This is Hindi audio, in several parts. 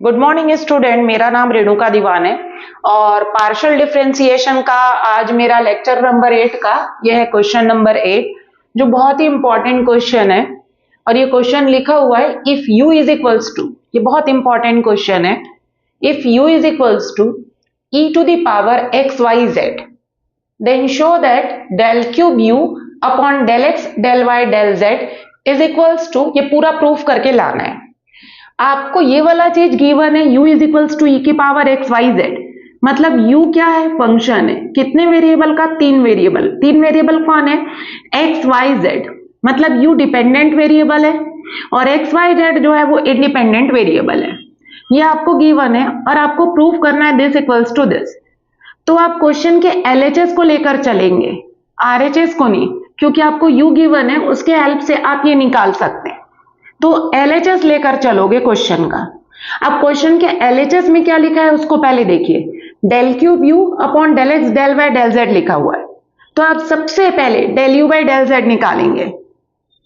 गुड मॉर्निंग स्टूडेंट, मेरा नाम रेणुका दीवान है और पार्शियल डिफरेंशिएशन का आज मेरा लेक्चर नंबर 8 का यह है क्वेश्चन नंबर 8 जो बहुत ही इंपॉर्टेंट क्वेश्चन है। और ये क्वेश्चन लिखा हुआ है if u is equals to, ये बहुत इंपॉर्टेंट क्वेश्चन है, if u is equals to e to the power x y z then show that del cube u upon del x del y del z is equals to, ये पूरा प्रूफ करके लाना है। आपको ये वाला चीज गिवन है u इज इक्वल्स टू ई की पावर एक्स वाई जेड, मतलब u क्या है, फंक्शन है, कितने वेरिएबल का, तीन वेरिएबल कौन है, एक्स वाई जेड, मतलब u डिपेंडेंट वेरिएबल है और एक्स वाई जेड जो है वो इंडिपेंडेंट वेरिएबल है। ये आपको गिवन है और आपको प्रूव करना है दिस इक्वल्स टू दिस। तो आप क्वेश्चन के एलएचएस को लेकर चलेंगे, आरएचएस को नहीं, क्योंकि आपको u गिवन है, उसके हेल्प से आप ये निकाल सकते हैं। तो एलएचएस लेकर चलोगे क्वेश्चन का। अब क्वेश्चन के एलएचएस में क्या लिखा है उसको पहले देखिए, del cube u upon del x del y del z लिखा हुआ है। तो आप सबसे पहले del u by del z निकालेंगे,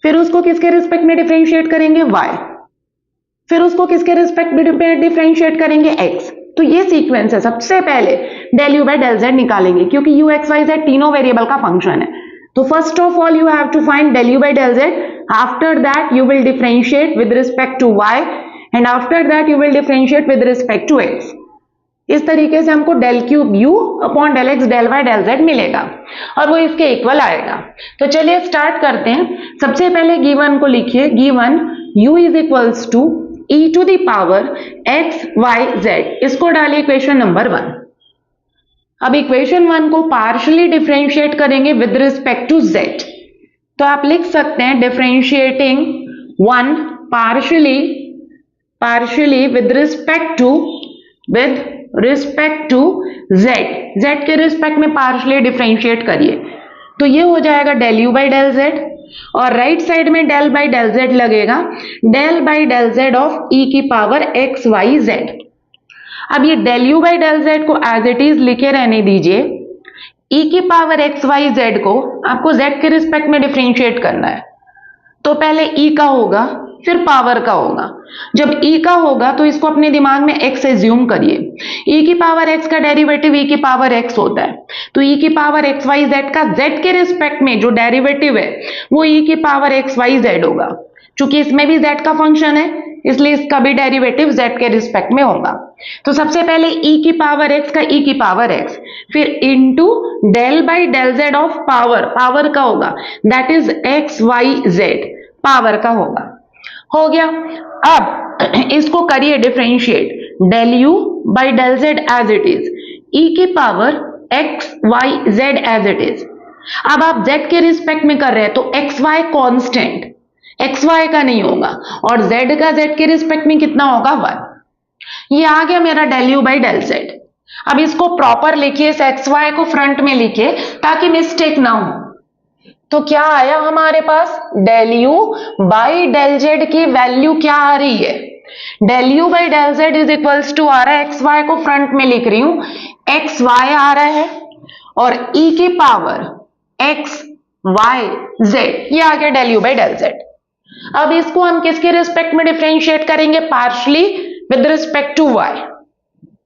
फिर उसको किसके रिस्पेक्ट में डिफरेंशिएट करेंगे, वाई, फिर उसको किसके रिस्पेक्ट में डिफरेंशिएट करेंगे, एक्स। तो ये सीक्वेंस है, सबसे पहले del u by del z निकालेंगे क्योंकि यू एक्स वाई जेड तीनों वेरिएबल का फंक्शन है। तो first of all you have to find del u by del z. After that you will differentiate with respect to y and after that you will differentiate with respect to x. इस तरीके से हमको del cube u upon del x del y del z मिलेगा और वो इसके इक्वल आएगा। तो चलिए स्टार्ट करते हैं। सबसे पहले गिवन को लिखिए, given u is equals to e to the power x y z, इसको डालिए इक्वेशन नंबर 1। अब इक्वेशन 1 को पार्शियली डिफरेंशिएट करेंगे विद रिस्पेक्ट टू z। तो आप लिख सकते हैं differentiating 1 partially with respect to z, z के रिस्पेक्ट में पार्शियली डिफरेंशिएट करिए। तो ये हो जाएगा del u by del z और राइट साइड में डेल बाई डेल z लगेगा, del by del z of e की पावर x y z। अब ये del u by del z को एज इट इज लिखे रहने दीजिए। e की पावर एक्स वाई जेड को आपको z के रिस्पेक्ट में डिफरेंशिएट करना है। तो पहले e का होगा फिर पावर का होगा। जब e का होगा तो इसको अपने दिमाग में x एज्यूम करिए। e की पावर x का डेरिवेटिव e की पावर x होता है, तो e की पावर एक्स वाई जेड का z के रिस्पेक्ट में जो डेरिवेटिव है वो e की पावर एक्स वाई जेड होगा। चूंकि इसमें भी z का फंक्शन है इसलिए इसका भी डेरिवेटिव z के रिस्पेक्ट में होगा। तो सबसे पहले e की पावर x का e की पावर x, फिर into del by del z of power का होगा, that is x y z, power का होगा। हो गया। अब इसको करिए differentiate, del u by del z as it is, e की power x y z as it is. अब आप z के रिस्पेक्ट में कर रहे हैं तो x y constant, x y का नहीं होगा, और z का z के रिस्पेक्ट में कितना होगा, 1। ये आ गया मेरा del u by del z. अब इसको प्रॉपर लिखिए, इस एक्स वाई को फ्रंट में लिखिए ताकि मिस्टेक ना हो। तो क्या आया हमारे पास, del u by del z की वैल्यू क्या आ रही है, del u by del z is equals to आ रहा है, एक्स वाई को फ्रंट में लिख रही हूं, एक्स वाई आ रहा है और e की पावर एक्स वाई जेड, ये आ गया del u by del z. अब इसको हम किसके रिस्पेक्ट में डिफरेंशिएट करेंगे, partially with respect to y,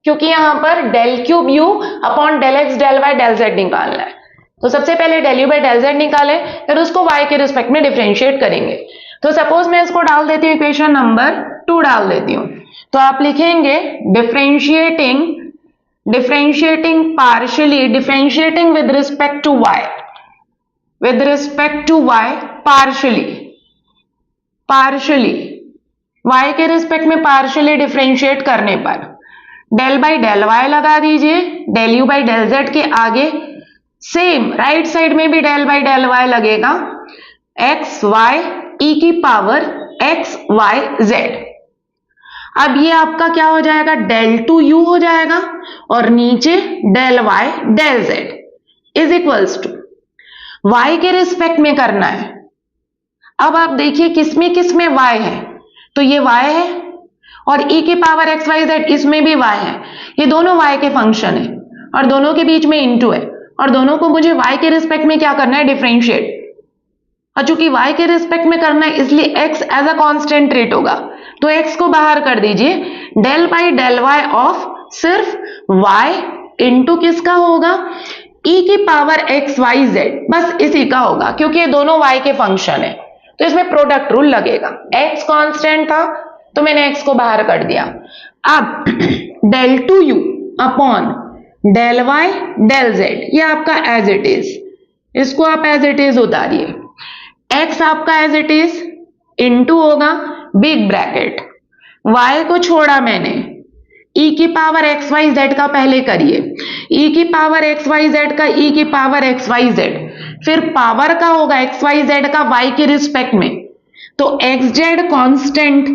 क्योंकि यहां पर del cube u upon del x del y del z निकालना है। तो सबसे पहले del u by del z निकाले, फिर उसको y के रिस्पेक्ट में डिफरेंशिएट करेंगे। तो सपोज मैं इसको डाल देती हूँ, इक्वेशन नंबर 2 डाल देती हूँ। तो आप लिखेंगे differentiating partially, differentiating with respect to y partially y के रिस्पेक्ट में पार्शियली डिफरेंशिएट करने पर डेल बाई डेल y लगा दीजिए, del u by del z के आगे सेम राइट साइड में भी डेल बाई डेल y लगेगा, एक्स वाई e की पावर एक्स वाई जेड। अब ये आपका क्या हो जाएगा, डेल टू यू हो जाएगा और नीचे del y del z is equals to y के रिस्पेक्ट में करना है। अब आप देखिए किसमें y है, तो ये y है और e की पावर एक्स वाई जेड इसमें भी y है। ये दोनों y के फंक्शन है और दोनों के बीच में इनटू है और दोनों को मुझे y के रिस्पेक्ट में क्या करना है, डिफरेंशिएट। और चूंकि y के रिस्पेक्ट में करना है इसलिए x एज अ कांस्टेंट रेट होगा, तो x को बाहर कर दीजिए, del by del y of सिर्फ y इंटू किसका होगा, e की पावर एक्स वाई जेड, बस इसी का होगा क्योंकि ये दोनों y के फंक्शन है, तो इसमें प्रोडक्ट रूल लगेगा। x कांस्टेंट था तो मैंने x को बाहर कर दिया। अब del two u upon del y del z, ये आपका एज इट इज, इसको आप एज इट इज उतारिए। x आपका एज इट इज इंटू होगा बिग ब्रैकेट, y को छोड़ा मैंने, e की पावर एक्स वाई जेड का पहले करिए, e की पावर एक्स वाई जेड का e की पावर एक्स वाई जेड, फिर पावर का होगा एक्स वाई जेड का y के रिस्पेक्ट में, तो एक्स जेड कॉन्स्टेंट,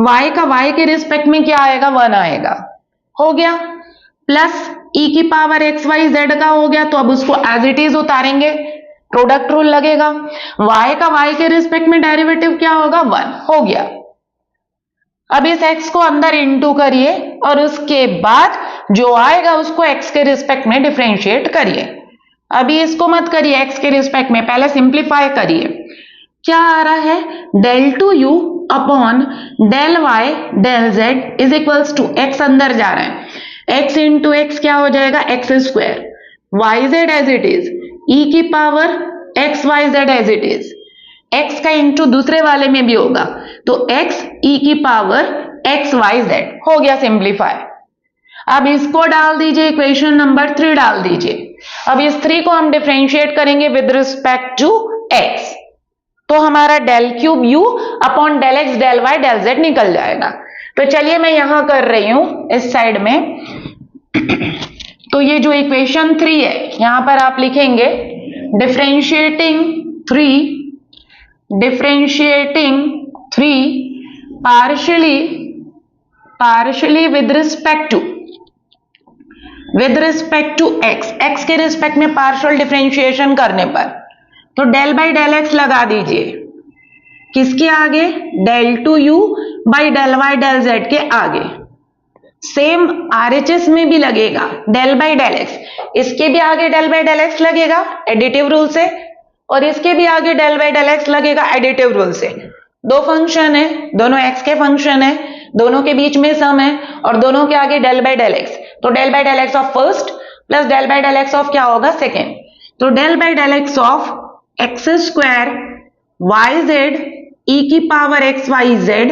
y का y के रिस्पेक्ट में क्या आएगा, 1 आएगा, हो गया, प्लस e की पावर एक्स वाई जेड का हो गया, तो अब उसको एज इट इज उतारेंगे, प्रोडक्ट रूल लगेगा, y का y के रिस्पेक्ट में डेरिवेटिव क्या होगा, 1, हो गया। अब इस x को अंदर इंटू करिए और उसके बाद जो आएगा उसको x के रिस्पेक्ट में डिफरेंशिएट करिए। अभी इसको मत करिए x के रिस्पेक्ट में, पहले सिंप्लीफाई करिए। क्या आ रहा है, del two u upon del y del z is equals to, x अंदर जा रहा है, x इंटू एक्स क्या हो जाएगा, x square, y z as it is, e की power x y z as it is, x का इंटू दूसरे वाले में भी होगा, तो x e की पावर एक्स वाई जेड, हो गया सिंप्लीफाई। अब इसको डाल दीजिए, इक्वेशन नंबर 3 डाल दीजिए। अब इस 3 को हम डिफरेंशिएट करेंगे विद रिस्पेक्ट टू x, तो हमारा del cube u upon del x del y del z निकल जाएगा। तो चलिए मैं यहां कर रही हूं इस साइड में, तो ये जो इक्वेशन 3 है यहां पर आप लिखेंगे differentiating 3 partially with respect to x के रिस्पेक्ट में पार्शियल डिफरेंशिएशन करने पर, तो डेल बाई डेल एक्स लगा दीजिए, किसके आगे, del two u by del y del z के आगे। सेम आरएचएस में भी लगेगा डेल बाई डेल एक्स, इसके भी आगे डेल बाई डेल एक्स लगेगा एडिटिव रूल से, और इसके भी आगे डेल बाई डेल एक्स लगेगा एडिटिव रूल से। दो फंक्शन है, दोनों x के फंक्शन है, दोनों के बीच में सम है, और दोनों के आगे डेल बाई डेल एक्स, तो del by del x of first plus del by del x of क्या होगा, सेकेंड, तो del by del x of x square y z e की power x y z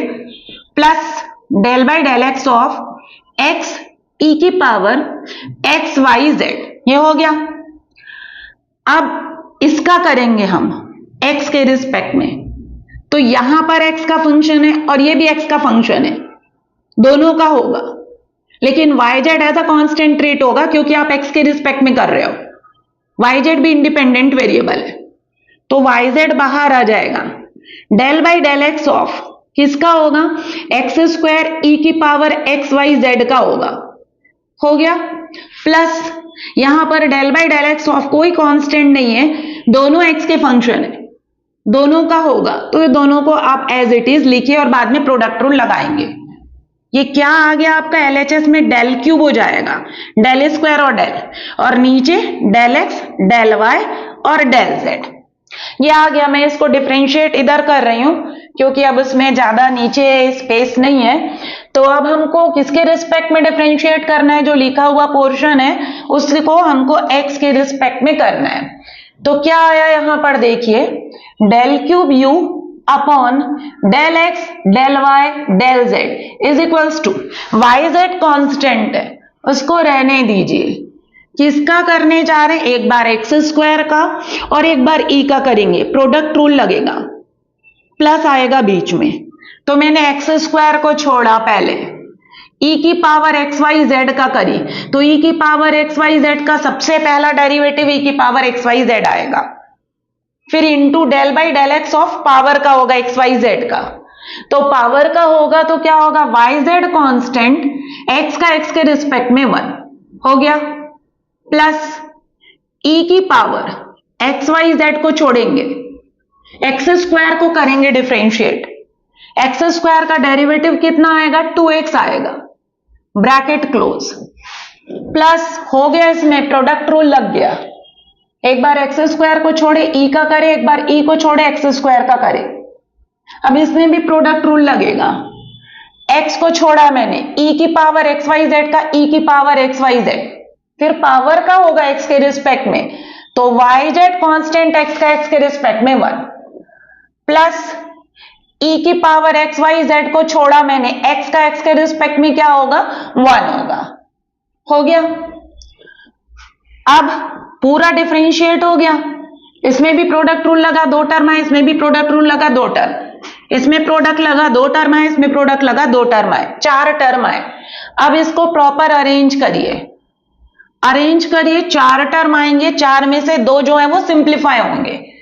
plus del by del x of x e की पावर एक्स वाई जेड, ये हो गया। अब इसका करेंगे हम x के रिस्पेक्ट में, तो यहां पर x का फंक्शन है और ये भी x का फंक्शन है, दोनों का होगा, लेकिन yz एज अ कांस्टेंट रेट होगा क्योंकि आप x के रिस्पेक्ट में कर रहे हो, yz भी इंडिपेंडेंट वेरिएबल है, तो yz बाहर आ जाएगा, del by del x of किसका होगा, एक्स स्क्वायर e की पावर एक्स वाई जेड का होगा, हो गया, प्लस यहां पर del by del x of कोई कांस्टेंट नहीं है, दोनों x के फंक्शन है, दोनों का होगा, तो ये दोनों को आप एज इट इज लिखिए और बाद में प्रोडक्ट रूल लगाएंगे। ये क्या आ गया आपका, एलएचएस में डेल क्यूब हो जाएगा, डेल स्क्वायर और डेल, और नीचे डेल एक्स डेल वाई और डेल जेड, ये आ गया। मैं इसको डिफरेंशिएट इधर कर रही हूं क्योंकि अब इसमें ज्यादा नीचे स्पेस नहीं है, तो अब हमको किसके रिस्पेक्ट में डिफरेंशिएट करना है, जो लिखा हुआ पोर्शन है उसको हमको x के रिस्पेक्ट में करना है। तो क्या आया यहां पर देखिए, del cube u upon del x del y del z is equals to, y z constant है उसको रहने दीजिए, किसका करने जा रहे हैं, एक बार एक्स स्क्वायर का और एक बार ई का करेंगे, प्रोडक्ट रूल लगेगा, प्लस आएगा बीच में, तो मैंने एक्स स्क्वायर को छोड़ा, पहले ई की पावर एक्स वाई जेड का करी, तो ई की पावर एक्स वाई जेड का सबसे पहला डेरिवेटिव ई की पावर एक्स वाई जेड आएगा, फिर into del by del x of power का होगा एक्स वाई जेड का, तो पावर का होगा तो क्या होगा, वाई जेड कॉन्स्टेंट एक्स का एक्स के रिस्पेक्ट में 1 हो गया, प्लस ई की पावर एक्स वाई जेड को छोड़ेंगे, एक्स स्क्वायर को करेंगे डिफरेंशिएट, एक्स स्क्वायर का डेरिवेटिव कितना आएगा, 2x आएगा, ब्रैकेट क्लोज, प्लस हो गया, इसमें प्रोडक्ट रूल लग गया, एक बार एक्स स्क्वायर को छोड़े ई का करे, एक बार ई को छोड़े एक्स स्क्वायर का करे, अब इसमें भी प्रोडक्ट रूल लगेगा, x को छोड़ा मैंने, e की पावर एक्स वाई जेड का e की पावर एक्स वाई जेड, फिर पावर का होगा x के रिस्पेक्ट में, तो वाई जेड कॉन्स्टेंट x का x के रिस्पेक्ट में 1 प्लस e की पावर एक्स वाई जेड को छोड़ा मैंने, x का x के रिस्पेक्ट में क्या होगा 1 होगा। हो गया। अब पूरा डिफरेंशिएट हो गया, इसमें भी प्रोडक्ट रूल लगा, 2 टर्म है, इसमें भी प्रोडक्ट रूल लगा, 2 टर्म, इसमें प्रोडक्ट लगा, 2 टर्म है, इसमें प्रोडक्ट लगा, 2 टर्म है, 4 टर्म है। अब इसको प्रॉपर अरेंज करिए, 4 टर्म आएंगे, 4 में से 2 जो है वो सिंप्लीफाई होंगे।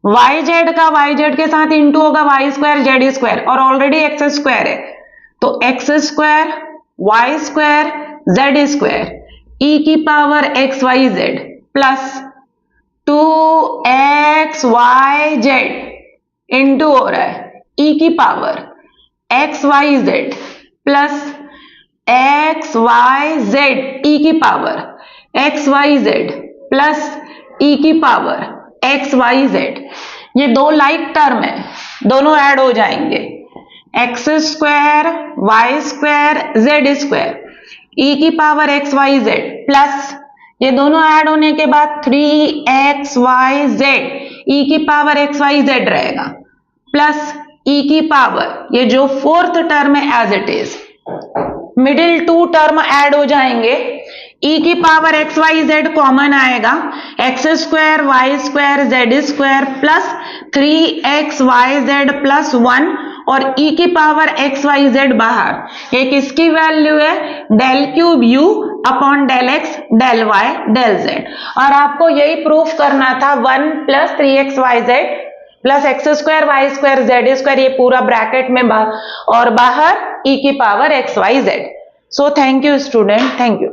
वाई जेड का वाई जेड के साथ इंटू होगा वाई स्क्वायर जेड स्क्वायर, और ऑलरेडी एक्स स्क्वायर है, तो x square y square z square e की power x y z plus 2x y z into हो रहा है e की power x y z plus x y z e की power x y z plus e की पावर एक्स वाई जेड। ये 2 लाइक टर्म है, दोनों ऐड हो जाएंगे, x square y square z square e की power x y z plus ये दोनों ऐड होने के बाद 3xy z ई की पावर एक्स वाई जेड रहेगा प्लस ई की पावर ये जो 4th टर्म है as it is, middle 2 term add हो जाएंगे, ई की power x y z common आएगा, x square y square z square plus 3xy z plus 1 और e की पावर एक्स वाई जेड बाहर, ये किसकी वैल्यू है del cube u upon del x del y del z. और आपको यही प्रूफ करना था 1 plus 3xy z plus x square y square z square, ये पूरा ब्रैकेट में और बाहर e की power x y z. So thank you student, thank you.